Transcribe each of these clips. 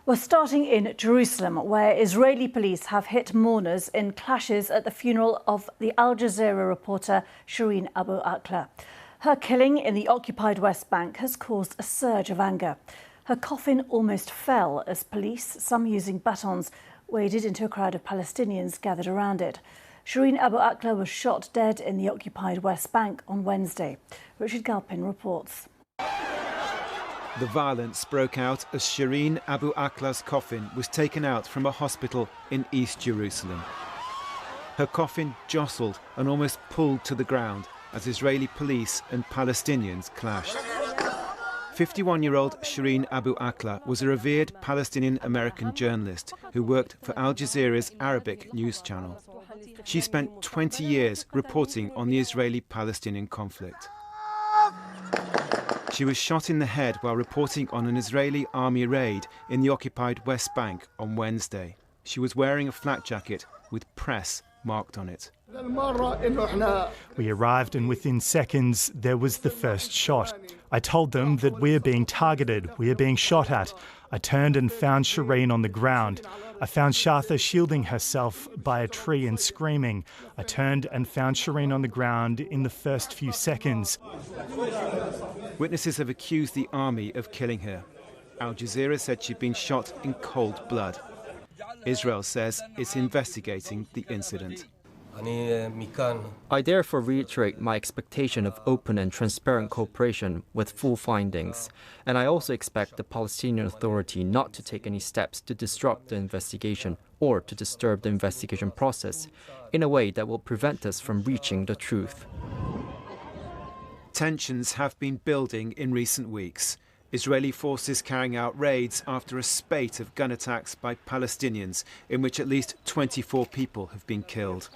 We're starting in Jerusalem, where Israeli police have hit mourners in clashes at the funeral of the Al Jazeera reporter Shireen Abu Aqla. Her killing in the occupied West Bank has caused a surge of anger. Her coffin almost fell as police, some using batons, waded into a crowd of Palestinians gathered around it. Shireen Abu Aqla was shot dead in the occupied West Bank on Wednesday. Richard Galpin reports. The violence broke out as Shireen Abu Aqla's coffin was taken out from a hospital in East Jerusalem. Her coffin jostled and almost pulled to the ground as Israeli police and Palestinians clashed. 51-year-old Shireen Abu Aqla was a revered Palestinian-American journalist who worked for Al Jazeera's Arabic news channel. She spent 20 years reporting on the Israeli-Palestinian conflict. She was shot in the head while reporting on an Israeli army raid in the occupied West Bank on Wednesday. She was wearing a flak jacket with press marked on it. We arrived and within seconds there was the first shot. I told them that we are being targeted, we are being shot at. I turned and found Shireen on the ground. I found Shatha shielding herself by a tree and screaming. I turned and found Shireen on the ground in the first few seconds. Witnesses have accused the army of killing her. Al Jazeera said she'd been shot in cold blood. Israel says it's investigating the incident. I therefore reiterate my expectation of open and transparent cooperation with full findings, and I also expect the Palestinian Authority not to take any steps to disrupt the investigation or to disturb the investigation process in a way that will prevent us from reaching the truth. Tensions have been building in recent weeks. Israeli forces carrying out raids after a spate of gun attacks by Palestinians in which at least 24 people have been killed.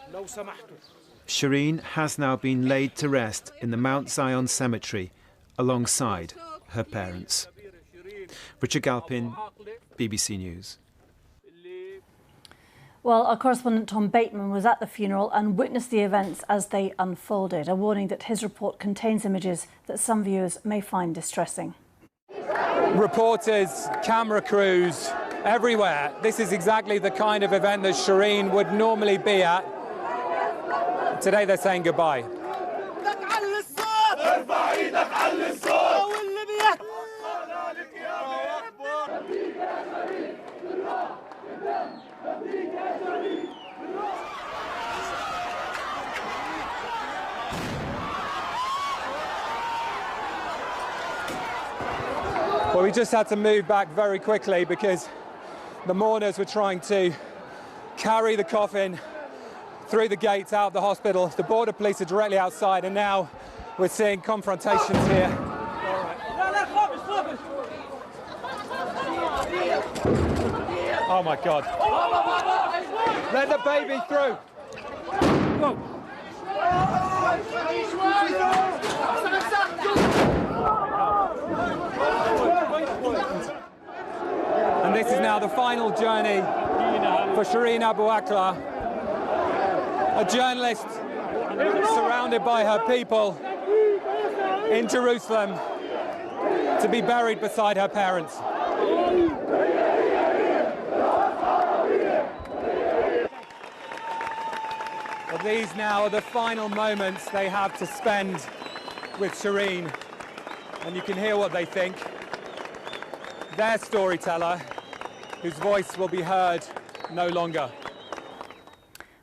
Shireen has now been laid to rest in the Mount Zion cemetery alongside her parents. Richard Galpin, BBC News. Well, our correspondent Tom Bateman was at the funeral and witnessed the events as they unfolded, a warning that his report contains images that some viewers may find distressing. Reporters, camera crews, everywhere. This is exactly the kind of event that Shireen would normally be at. Today they're saying goodbye. Well, we just had to move back very quickly because the mourners were trying to carry the coffin through the gates out of the hospital. The border police are directly outside, and now we're seeing confrontations here. Oh my God. Let the baby through. Whoa. And this is now the final journey for Shireen Abu Aqla, a journalist surrounded by her people in Jerusalem to be buried beside her parents. But these now are the final moments they have to spend with Shireen, and you can hear what they think. Their storyteller, whose voice will be heard no longer.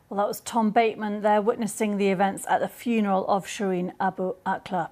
Well, that was Tom Bateman there witnessing the events at the funeral of Shireen Abu Aqla.